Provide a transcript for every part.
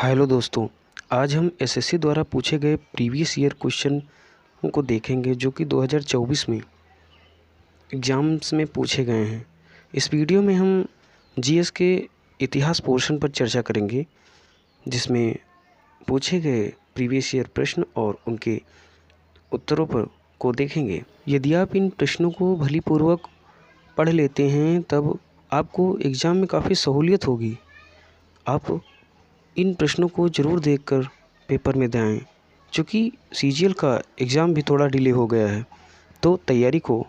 Hello दोस्तों, आज हम एसएससी द्वारा पूछे गए प्रीवियस ईयर क्वेश्चन को देखेंगे जो कि 2024 में एग्ज़ाम्स में पूछे गए हैं। इस वीडियो में हम जीएस के इतिहास पोर्शन पर चर्चा करेंगे, जिसमें पूछे गए प्रीवियस ईयर प्रश्न और उनके उत्तरों पर को देखेंगे। यदि आप इन प्रश्नों को भलीपूर्वक पढ़ लेते हैं तब आपको एग्ज़ाम में काफ़ी सहूलियत होगी। आप इन प्रश्नों को ज़रूर देखकर पेपर में दें, चूँकि सीजीएल का एग्ज़ाम भी थोड़ा डिले हो गया है, तो तैयारी को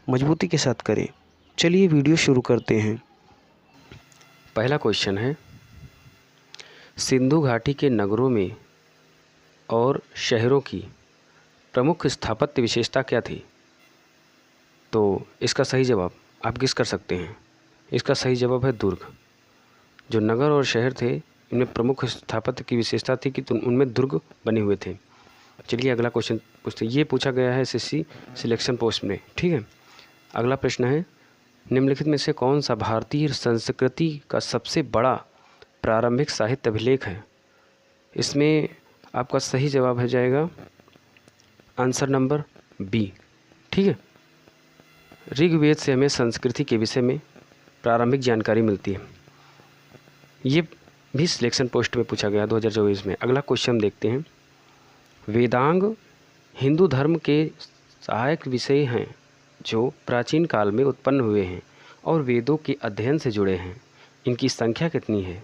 मजबूती के साथ करें। चलिए वीडियो शुरू करते हैं। पहला क्वेश्चन है, सिंधु घाटी के नगरों में और शहरों की प्रमुख स्थापत्य विशेषता क्या थी? तो इसका सही जवाब आप गेस कर सकते हैं। इसका सही जवाब है दुर्ग। जो नगर और शहर थे, इनमें प्रमुख स्थापत्य की विशेषता थी कि उनमें दुर्ग बने हुए थे। चलिए अगला क्वेश्चन पूछते हैं। ये पूछा गया है एसएससी सिलेक्शन पोस्ट में, ठीक है। अगला प्रश्न है, निम्नलिखित में से कौन सा भारतीय संस्कृति का सबसे बड़ा प्रारंभिक साहित्य अभिलेख है? इसमें आपका सही जवाब हो जाएगा आंसर नंबर बी, ठीक है। ऋग्वेद से हमें संस्कृति के विषय में प्रारंभिक जानकारी मिलती है। ये भी सिलेक्शन पोस्ट में पूछा गया 2024 में। अगला क्वेश्चन देखते हैं। वेदांग हिंदू धर्म के सहायक विषय हैं जो प्राचीन काल में उत्पन्न हुए हैं और वेदों के अध्ययन से जुड़े हैं। इनकी संख्या कितनी है?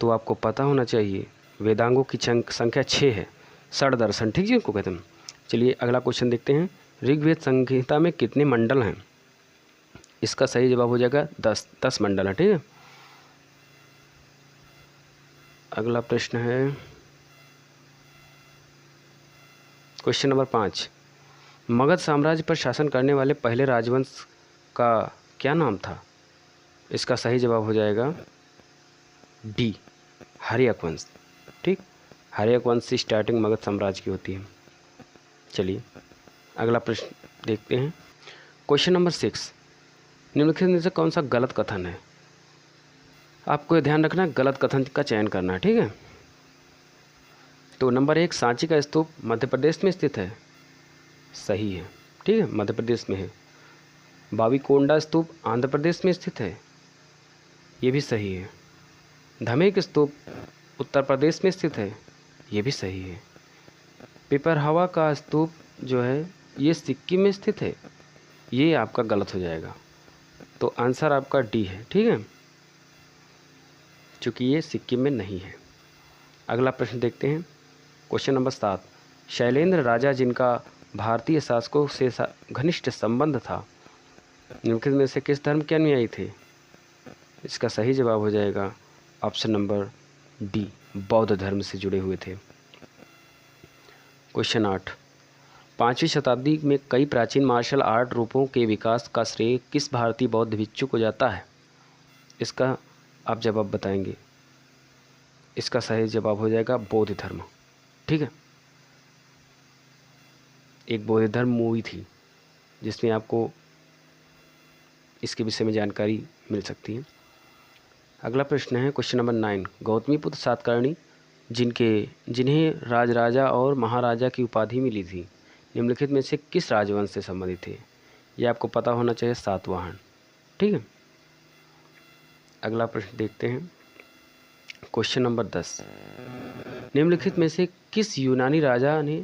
तो आपको पता होना चाहिए, वेदांगों की संख्या 6 है। षड्दर्शन, ठीक है, इनको कहते हैं। चलिए अगला क्वेश्चन देखते हैं। ऋग्वेद संहिता में कितने मंडल हैं? इसका सही जवाब हो जाएगा 10 मंडल है, ठीक है। अगला प्रश्न है क्वेश्चन नंबर 5। मगध साम्राज्य पर शासन करने वाले पहले राजवंश का क्या नाम था? इसका सही जवाब हो जाएगा डी, हर्यक वंश, ठीक। हर्यक वंश से स्टार्टिंग मगध साम्राज्य की होती है। चलिए अगला प्रश्न देखते हैं। क्वेश्चन नंबर 6, निम्नलिखित में से कौन सा गलत कथन है? आपको ये ध्यान रखना है, गलत कथन का चयन करना है, ठीक है। तो नंबर 1, सांची का स्तूप मध्य प्रदेश में स्थित है। सही है, ठीक है, मध्य प्रदेश में है। बाविकोंडा स्तूप आंध्र प्रदेश में स्थित है। ये भी सही है। धमेक स्तूप उत्तर प्रदेश में स्थित है। ये भी सही है। पिपरहवा का स्तूप जो है ये सिक्किम में स्थित है। ये आपका गलत हो जाएगा। तो आंसर आपका डी है, ठीक है, क्योंकि ये सिक्किम में नहीं है। अगला प्रश्न देखते हैं। क्वेश्चन नंबर 7, शैलेंद्र राजा जिनका भारतीय शासकों से घनिष्ठ संबंध था, निम्नलिखित में से किस धर्म के अनुयायी थे? इसका सही जवाब हो जाएगा ऑप्शन नंबर डी, बौद्ध धर्म से जुड़े हुए थे। क्वेश्चन 8, 5वीं शताब्दी में कई प्राचीन मार्शल आर्ट रूपों के विकास का श्रेय किस भारतीय बौद्ध भिक्षु को जाता है? इसका आप जवाब बताएंगे। इसका सही जवाब हो जाएगा बौद्ध धर्म, ठीक है। एक बौद्ध धर्म मूवी थी जिसमें आपको इसके विषय में जानकारी मिल सकती है। अगला प्रश्न है क्वेश्चन नंबर 9, गौतमीपुत्र सातकर्णी जिन्हें राजराजा और महाराजा की उपाधि मिली थी, निम्नलिखित में से किस राजवंश से संबंधित थे? ये आपको पता होना चाहिए, सातवाहन, ठीक है। अगला प्रश्न देखते हैं। क्वेश्चन नंबर 10, निम्नलिखित में से किस यूनानी राजा ने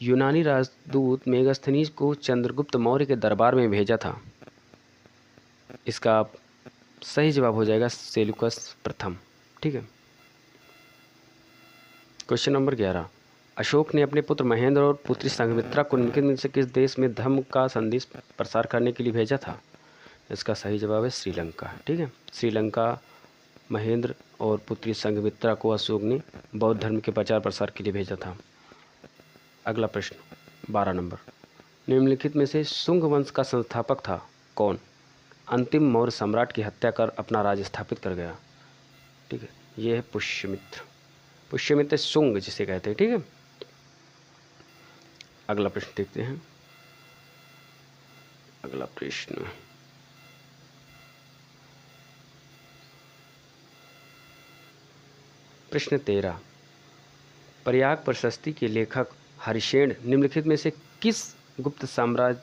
यूनानी राजदूत मेगास्थनीज को चंद्रगुप्त मौर्य के दरबार में भेजा था? इसका सही जवाब हो जाएगा सेल्यूकस प्रथम, ठीक है। क्वेश्चन नंबर 11, अशोक ने अपने पुत्र महेंद्र और पुत्री संघमित्रा को निम्नलिखित में से किस देश में धर्म का संदेश प्रसार करने के लिए भेजा था? इसका सही जवाब है श्रीलंका, ठीक है। श्रीलंका महेंद्र और पुत्री संघमित्रा को अशोक ने बौद्ध धर्म के प्रचार प्रसार के लिए भेजा था। अगला प्रश्न 12 नंबर, निम्नलिखित में से शुंग वंश का संस्थापक था कौन? अंतिम मौर्य सम्राट की हत्या कर अपना राज्य स्थापित कर गया, ठीक है। ये है पुष्यमित्र शुंग जिसे कहते हैं, ठीक है। अगला प्रश्न देखते हैं। अगला प्रश्न, प्रश्न 13, प्रयाग प्रशस्ति के लेखक हरिशेन निम्नलिखित में से किस गुप्त साम्राज्य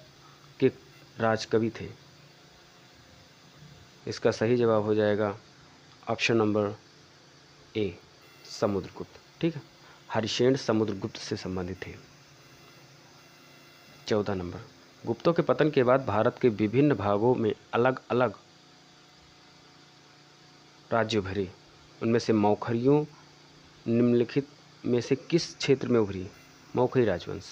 के राजकवि थे? इसका सही जवाब हो जाएगा ऑप्शन नंबर ए, समुद्रगुप्त। ठीक है, हरिशेन समुद्रगुप्त से संबंधित थे। 14 नंबर, गुप्तों के पतन के बाद भारत के विभिन्न भागों में अलग अलग राज्य उभरे, उनमें से मौखरियों निम्नलिखित में से किस क्षेत्र में उभरी? मौखरी राजवंश।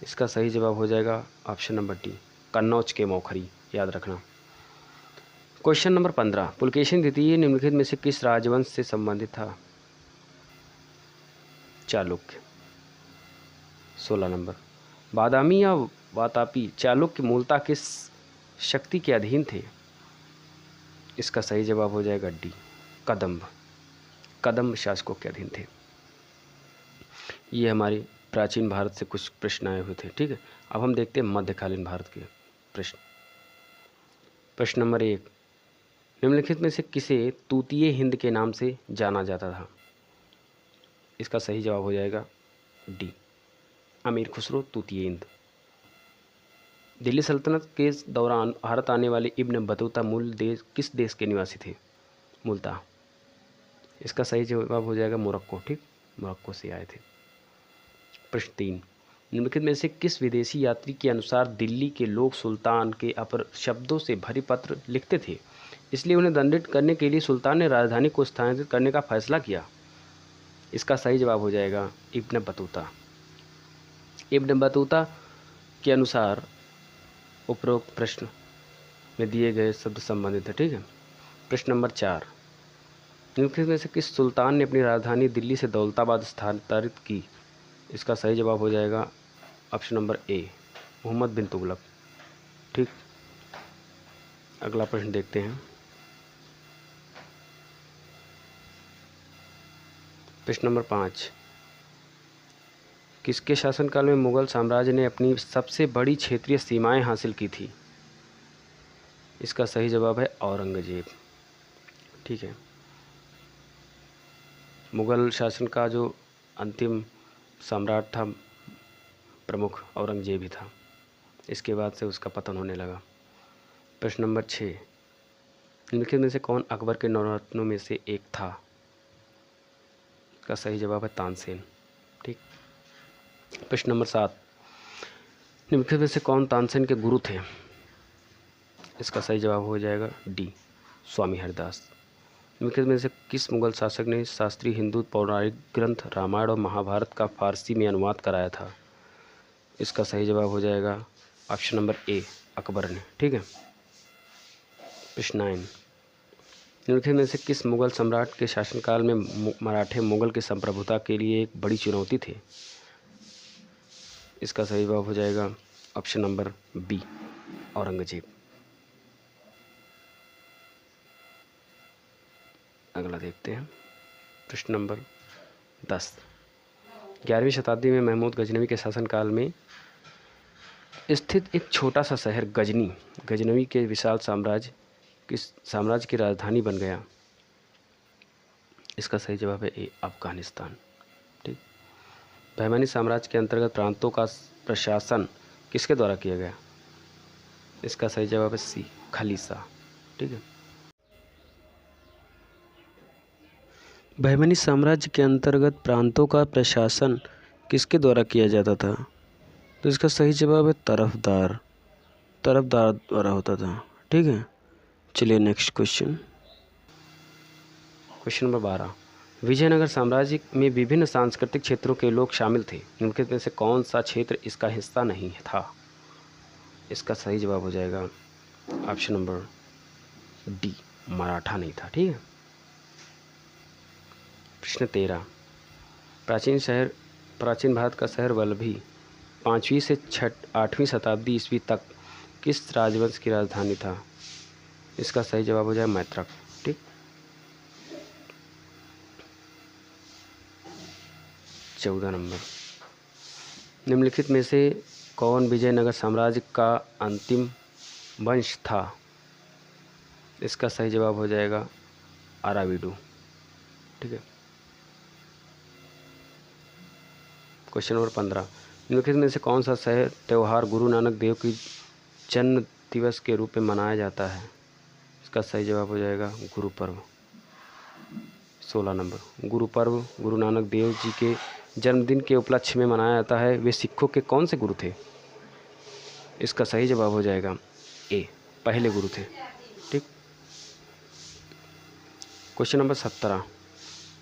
इसका सही जवाब हो जाएगा ऑप्शन नंबर डी, कन्नौज के मौखरी, याद रखना। क्वेश्चन नंबर 15, पुलकेशिन द्वितीय निम्नलिखित में से किस राजवंश से संबंधित था? चालुक्य। 16 नंबर, बादामी या वातापी चालुक्य मूलतः किस शक्ति के अधीन थे? इसका सही जवाब हो जाएगा डी, कदम्ब शासकों के अधीन थे। ये हमारी प्राचीन भारत से कुछ प्रश्न आए हुए थे। ठीक है, अब हम देखते हैं मध्यकालीन भारत के प्रश्न। प्रश्न नंबर 1, निम्नलिखित में से किसे तूतीय हिंद के नाम से जाना जाता था? इसका सही जवाब हो जाएगा डी, अमीर खुसरो तूतीय हिंद। दिल्ली सल्तनत के दौरान भारत आने वाले इब्न बतूता किस देश के निवासी थे? मूलतः इसका सही जवाब हो जाएगा मोरक्को। ठीक, मोरक्को से आए थे। प्रश्न 3, निम्नलिखित में से किस विदेशी यात्री के अनुसार दिल्ली के लोग सुल्तान के अपर शब्दों से भरे पत्र लिखते थे, इसलिए उन्हें दंडित करने के लिए सुल्तान ने राजधानी को स्थानांतरित करने का फैसला किया? इसका सही जवाब हो जाएगा इब्न बतूता। इब्न बतूता के अनुसार उपरोक्त प्रश्न में दिए गए शब्द संबंधित है। ठीक है, प्रश्न नंबर 4, निम्नलिखित में से किस सुल्तान ने अपनी राजधानी दिल्ली से दौलताबाद स्थानांतरित की? इसका सही जवाब हो जाएगा ऑप्शन नंबर ए, मोहम्मद बिन तुगलक। ठीक, अगला प्रश्न देखते हैं। प्रश्न नंबर 5, किसके शासनकाल में मुगल साम्राज्य ने अपनी सबसे बड़ी क्षेत्रीय सीमाएं हासिल की थी? इसका सही जवाब है औरंगजेब। ठीक है, मुगल शासन का जो अंतिम सम्राट था प्रमुख औरंगजेब ही था, इसके बाद से उसका पतन होने लगा। प्रश्न नंबर 6, निम्नलिखित में से कौन अकबर के नवरत्नों में से एक था? इसका सही जवाब है तानसेन। ठीक, प्रश्न नंबर 7, निम्नलिखित में से कौन तानसेन के गुरु थे? इसका सही जवाब हो जाएगा डी, स्वामी हरदास। निम्नलिखित में से किस मुगल शासक ने शास्त्रीय हिंदू पौराणिक ग्रंथ रामायण और महाभारत का फारसी में अनुवाद कराया था? इसका सही जवाब हो जाएगा ऑप्शन नंबर ए, अकबर ने। ठीक है, प्रश्न 9, निम्नलिखित में से किस मुगल सम्राट के शासनकाल में मराठे मुगल की संप्रभुता के लिए एक बड़ी चुनौती थे? इसका सही जवाब हो जाएगा ऑप्शन नंबर बी, औरंगजेब। अगला देखते हैं प्रश्न नंबर 10, 11वीं शताब्दी में महमूद गजनवी के शासनकाल में स्थित एक छोटा सा शहर गजनवी के विशाल साम्राज्य की राजधानी बन गया? इसका सही जवाब है ए, अफगानिस्तान। ठीक, बहमानी साम्राज्य के अंतर्गत प्रांतों का प्रशासन किसके द्वारा किया गया? इसका सही जवाब है सी, खलीसा। ठीक है, बहमानी साम्राज्य के अंतर्गत प्रांतों का प्रशासन किसके द्वारा किया जाता था? तो इसका सही जवाब है तरफदार द्वारा होता था। ठीक है, चलिए नेक्स्ट क्वेश्चन नंबर 12, विजयनगर साम्राज्य में विभिन्न सांस्कृतिक क्षेत्रों के लोग शामिल थे, निम्नलिखित में से कौन सा क्षेत्र इसका हिस्सा नहीं था? इसका सही जवाब हो जाएगा ऑप्शन नंबर डी, मराठा नहीं था। ठीक है, प्रश्न 13, प्राचीन भारत का शहर वल्लभी 5वीं से 8वीं शताब्दी ईस्वी तक किस राजवंश की राजधानी था? इसका सही जवाब हो जाए मैत्रक। ठीक, 14 नंबर, निम्नलिखित में से कौन विजयनगर साम्राज्य का अंतिम वंश था? इसका सही जवाब हो जाएगा अराविडू। ठीक है, क्वेश्चन नंबर 15, निम्नलिखित में से कौन सा शहर त्यौहार गुरु नानक देव की जन्म दिवस के रूप में मनाया जाता है? इसका सही जवाब हो जाएगा गुरु पर्व। 16 नंबर, गुरु पर्व गुरु नानक देव जी के जन्मदिन के उपलक्ष्य में मनाया जाता है। वे सिखों के कौन से गुरु थे? इसका सही जवाब हो जाएगा ए, पहले गुरु थे। ठीक। क्वेश्चन नंबर 17,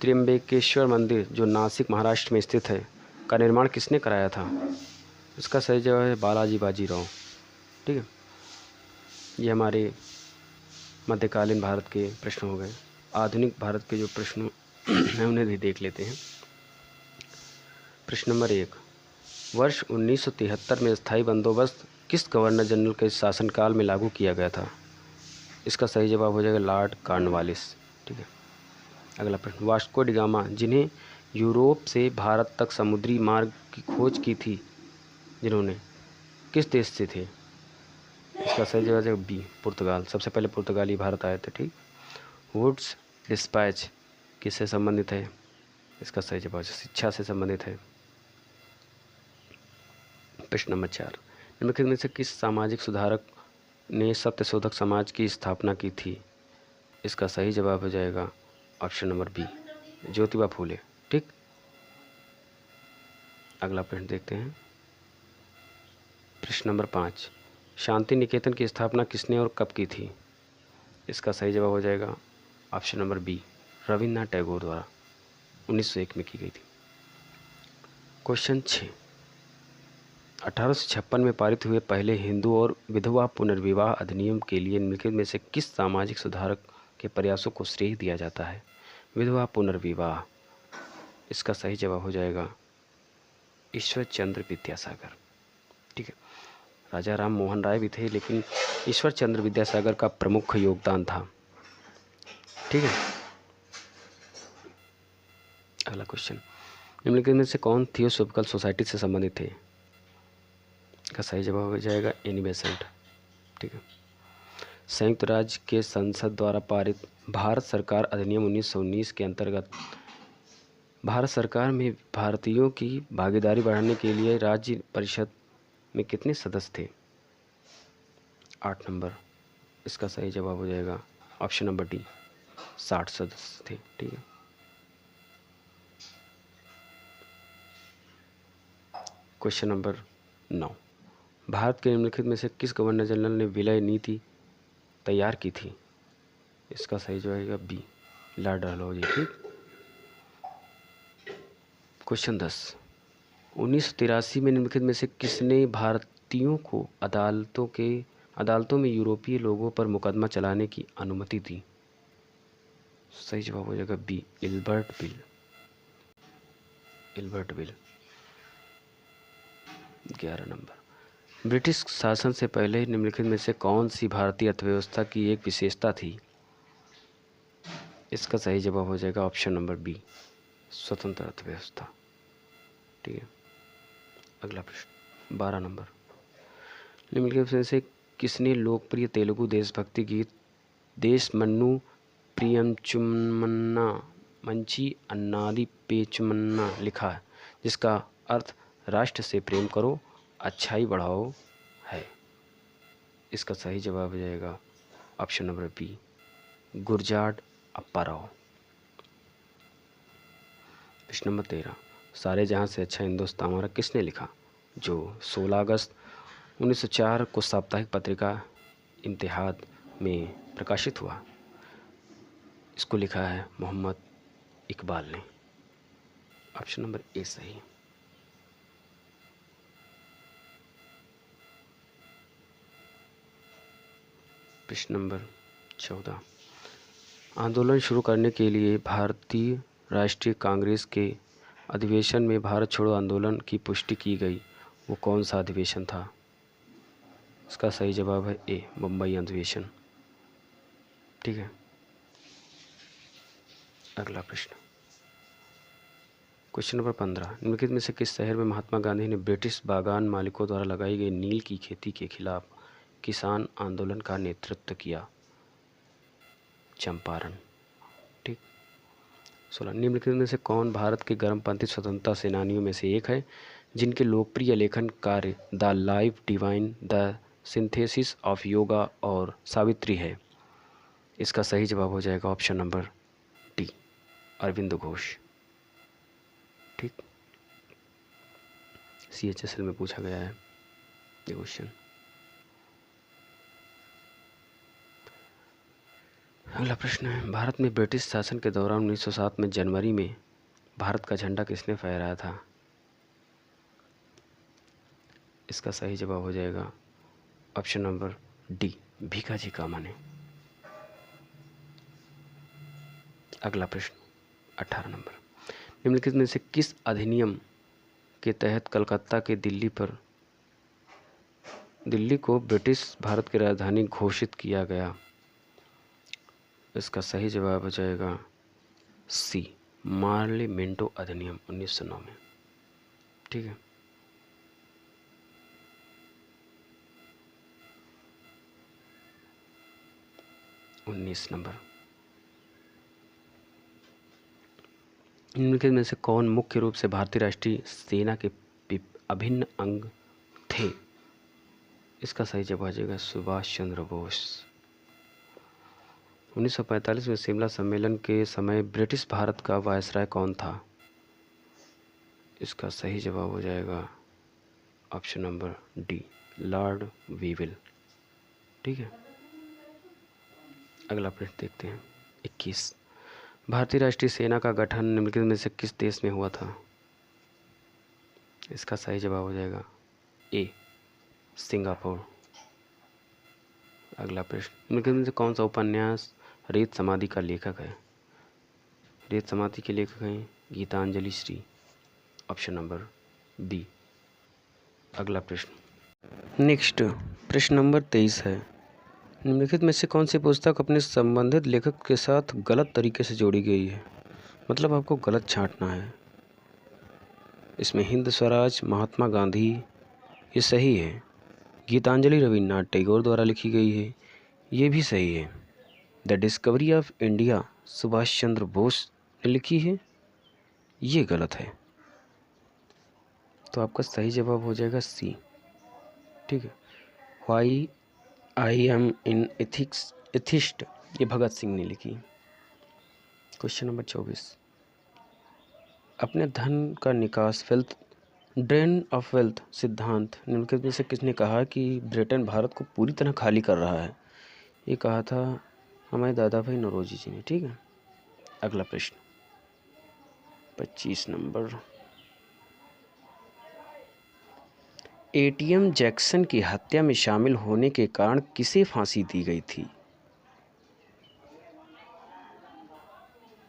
त्र्यंबकेश्वर मंदिर जो नासिक महाराष्ट्र में स्थित है का निर्माण किसने कराया था? इसका सही जवाब है बालाजी बाजीराव। ठीक है, ये हमारे मध्यकालीन भारत के प्रश्न हो गए। आधुनिक भारत के जो प्रश्न हैं उन्हें भी देख लेते हैं। प्रश्न नंबर 1, वर्ष 1973 में स्थायी बंदोबस्त किस गवर्नर जनरल के शासनकाल में लागू किया गया था? इसका सही जवाब हो जाएगा लॉर्ड कॉर्नवालिस। ठीक है। अगला प्रश्न, वास्को डी गामा जिन्हें यूरोप से भारत तक समुद्री मार्ग की खोज की थी, जिन्होंने किस देश से थे? इसका सही जवाब है बी, पुर्तगाल। सबसे पहले पुर्तगाली भारत आए थे। ठीक। वुड्स डिस्पैच किससे संबंधित है? इसका सही जवाब शिक्षा से संबंधित है। प्रश्न नंबर 4, निम्नलिखित में से किस सामाजिक सुधारक ने सत्यशोधक समाज की स्थापना की थी? इसका सही जवाब हो जाएगा option number B, Jyotiba Phule. ठीक। अगला प्रश्न देखते हैं। प्रश्न नंबर 5, शांति निकेतन की स्थापना किसने और कब की थी? इसका सही जवाब हो जाएगा option number B, Rabindranath Tagore द्वारा 1901 में की गई थी। क्वेश्चन 6, 1856 में पारित हुए पहले हिंदू और विधवा पुनर्विवाह अधिनियम के लिए निम्नलिखित में से किस सामाजिक सुधारक के प्रयासों को श्रेय दिया जाता है? विधवा पुनर्विवाह। इसका सही जवाब हो जाएगा ईश्वर चंद्र विद्यासागर। ठीक है, राजा राम मोहन राय भी थे, लेकिन ईश्वर चंद्र विद्यासागर का प्रमुख योगदान था। ठीक है। अगला क्वेश्चन, निम्नलिखित में से कौन थियोसॉफिकल सोसाइटी से संबंधित थे? इसका सही जवाब हो जाएगा एनी बेसेंट। ठीक है। संयुक्त राज्य के संसद द्वारा पारित भारत सरकार अधिनियम 1919 के अंतर्गत भारत सरकार में भारतीयों की भागीदारी बढ़ाने के लिए राज्य परिषद में कितने सदस्य थे? 8 नंबर। इसका सही जवाब हो जाएगा ऑप्शन नंबर डी, 60 सदस्य थे। ठीक है। क्वेश्चन नंबर 9, भारत के निम्नलिखित में से किस गवर्नर जनरल ने विलय नीति तैयार की थी? इसका सही जवाब है बी, लॉर्ड डलहौजी। ठीक। क्वेश्चन 10, 1983 में निम्नलिखित में से किसने भारतीयों को अदालतों में यूरोपीय लोगों पर मुकदमा चलाने की अनुमति दी? सही जवाब हो जाएगा बी, इल्बर्ट बिल। 11 नंबर, ब्रिटिश शासन से पहले निम्नलिखित में से कौन सी भारतीय अर्थव्यवस्था की एक विशेषता थी? इसका सही जवाब हो जाएगा ऑप्शन नंबर बी, स्वतंत्र अर्थव्यवस्था। ठीक है। अगला प्रश्न 12 नंबर, निम्नलिखित में से किसने लोकप्रिय तेलुगु देशभक्ति गीत देश मन्नू प्रियमचुमन्ना मंची अन्नादी पेचमन्ना लिखा है, जिसका अर्थ राष्ट्र से प्रेम करो, अच्छाई बढ़ाओ है? इसका सही जवाब हो जाएगा ऑप्शन नंबर बी, गुरजाट अप्पा राव। प्रश्न नंबर 13, सारे जहां से अच्छा हिंदुस्तान हमारा किसने लिखा, जो 16 अगस्त 1904 को साप्ताहिक पत्रिका इम्तिहाद में प्रकाशित हुआ? इसको लिखा है मोहम्मद इकबाल ने। ऑप्शन नंबर ए सही। प्रश्न नंबर 14, आंदोलन शुरू करने के लिए भारतीय राष्ट्रीय कांग्रेस के अधिवेशन में भारत छोड़ो आंदोलन की पुष्टि की गई, वो कौन सा अधिवेशन था? इसका सही जवाब है ए, मुंबई अधिवेशन। ठीक है। अगला प्रश्न, क्वेश्चन नंबर 15, निम्नलिखित में से किस शहर में महात्मा गांधी ने ब्रिटिश बागान मालिकों द्वारा लगाई गई नील की खेती के खिलाफ किसान आंदोलन का नेतृत्व किया? चंपारण। ठीक। 16 निम्नलिखित में से कौन भारत के गर्मपंथी स्वतंत्रता सेनानियों में से एक है जिनके लोकप्रिय लेखन कार्य the life divine, the synthesis of yoga और सावित्री है? इसका सही जवाब हो जाएगा option number D, Aurobindo Ghosh. ठीक, CHSL में पूछा गया है ये क्वेश्चन। अगला प्रश्न है, भारत में ब्रिटिश शासन के दौरान 1907 में जनवरी में भारत का झंडा किसने फहराया था? इसका सही जवाब हो जाएगा ऑप्शन नंबर डी, भीखाजी कामा ने। अगला प्रश्न 18 नंबर, निम्नलिखित में से किस अधिनियम के तहत कलकत्ता के दिल्ली को ब्रिटिश भारत की राजधानी घोषित किया गया? इसका सही जवाब हो जाएगा सी, मार्ले मिंटो अधिनियम 1909 में। ठीक है, उन्नीस नंबर, निम्नलिखित में से कौन मुख्य रूप से भारतीय राष्ट्रीय सेना के अभिन्न अंग थे? इसका सही जवाब हो जाएगा सुभाष चंद्र बोस। 1945 में शिमला सम्मेलन के समय ब्रिटिश भारत का वायसराय कौन था? इसका सही जवाब हो जाएगा option number D, Lord weevil. ठीक है, अगला प्रश्न देखते हैं 21, भारतीय राष्ट्रीय सेना का गठन निम्नलिखित में से किस देश में हुआ था? इसका सही जवाब हो जाएगा ए, सिंगापुर। अगला प्रश्न, निम्नलिखित में से कौन सा उपन्यास रेत समाधि का लेखक है? रेत समाधि के लेखक हैं Geetanjali Shree, option number B. अगला प्रश्न नेक्स्ट, प्रश्न नंबर 23 है, निम्नलिखित में से कौन सी पुस्तक अपने संबंधित लेखक के साथ गलत तरीके से जोड़ी गई है? मतलब आपको गलत छांटना है। इसमें हिंद स्वराज, महात्मा गांधी, ये सही है। गीतांजलि रविन्द्रनाथ टैगोर द्वारा लिखी गई है, ये भी सही है। The Discovery of India Subhash Chandra Bose ने लिखी है, ये गलत है। तो आपका सही जवाब हो जाएगा सी। ठीक है, why I am in atheist, ये भगत सिंह ने लिखी। क्वेश्चन नंबर 24, अपने धन का निकास वेल्थ, ड्रेन ऑफ वेल्थ सिद्धांत निम्नलिखित में से किसने कहा कि ब्रिटेन भारत को पूरी तरह खाली कर रहा है? ये कहा था हमारे दादा भाई नौरोजी जी ने। ठीक है, अगला प्रश्न 25 नंबर, ATM जैक्सन की हत्या में शामिल होने के कारण किसे फांसी दी गई थी?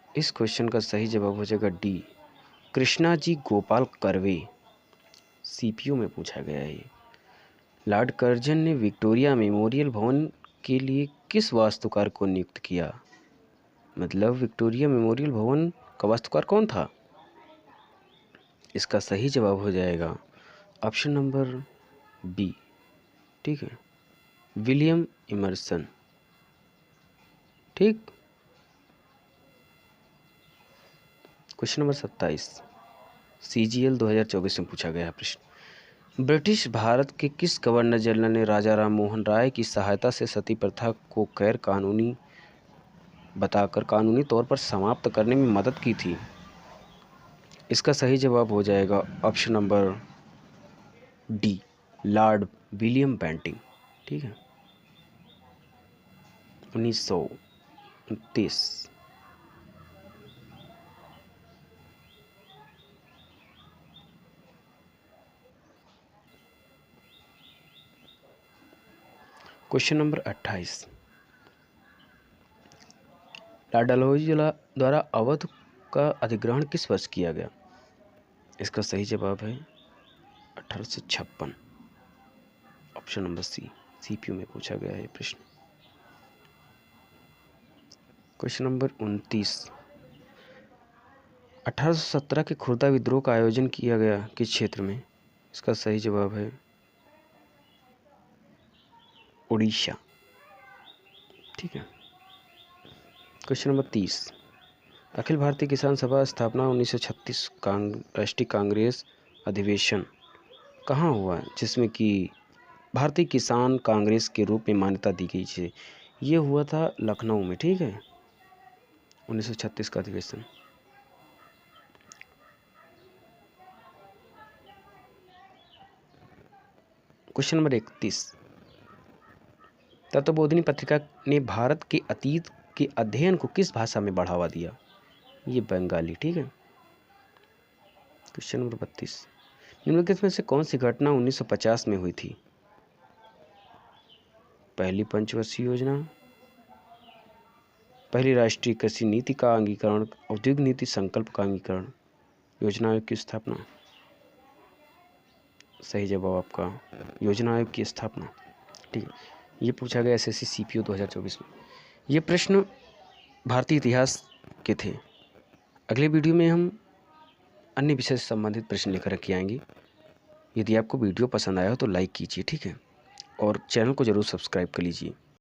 इस क्वेश्चन का सही जवाब हो जाएगा D, Krishnaji Gopal curve. CPU में पूछा गया है। लॉर्ड कर्जन ने विक्टोरिया मेमोरियल भवन के लिए किस वास्तुकार को नियुक्त किया? मतलब विक्टोरिया मेमोरियल भवन का वास्तुकार कौन था? इसका सही जवाब हो जाएगा ऑप्शन नंबर बी। ठीक है, विलियम इमर्सन। ठीक, क्वेश्चन नंबर 27, CGL 2024 में पूछा गया प्रश्न, ब्रिटिश भारत के किस गवर्नर जनरल ने राजा राम मोहन राय की सहायता से सती प्रथा को गैर कानूनी बताकर कानूनी तौर पर समाप्त करने में मदद की थी? इसका सही जवाब हो जाएगा option number D, Lord William Bentinck. ठीक है, 1929। क्वेश्चन नंबर 28, लॉर्ड डलहौजी द्वारा अवध का अधिग्रहण किस वर्ष किया गया? इसका सही जवाब है 1856, ऑप्शन नंबर सी। CPU में पूछा गया है प्रश्न। क्वेश्चन नंबर 29, 1817 के खुर्दा विद्रोह का आयोजन किया गया किस क्षेत्र में? इसका सही जवाब है उड़ीसा। ठीक है, क्वेश्चन नंबर 30, अखिल भारतीय किसान सभा स्थापना 1936 राष्ट्रीय कांग्रेस अधिवेशन कहाँ हुआ है, जिसमें कि भारतीय किसान कांग्रेस के रूप में मान्यता दी गई थी। ये हुआ था लखनऊ में, ठीक है, 1936 का अधिवेशन। क्वेश्चन नंबर 31, तत्वबोधिनी पत्रिका ने भारत के अतीत के अध्ययन को किस भाषा में बढ़ावा दिया? ये बंगाली, ठीक है। क्वेश्चन नंबर 32, निम्नलिखित में से कौन सी घटना 1950 में हुई थी? पहली पंचवर्षीय योजना, पहली राष्ट्रीय कृषि नीति का अंगीकरण, औद्योगिक नीति संकल्प का अंगीकरण, योजना आयोग की स्थापना। सही जवाब आपका योजना आयोग की स्थापना, ठीक है। ये पूछा गया एसएससी सीपीओ 2024 में। ये प्रश्न भारतीय इतिहास के थे। अगले वीडियो में हम अन्य विषय से संबंधित प्रश्न लेकर के आएंगे। यदि आपको वीडियो पसंद आया हो तो लाइक कीजिए, ठीक है, और चैनल को ज़रूर सब्सक्राइब कर लीजिए।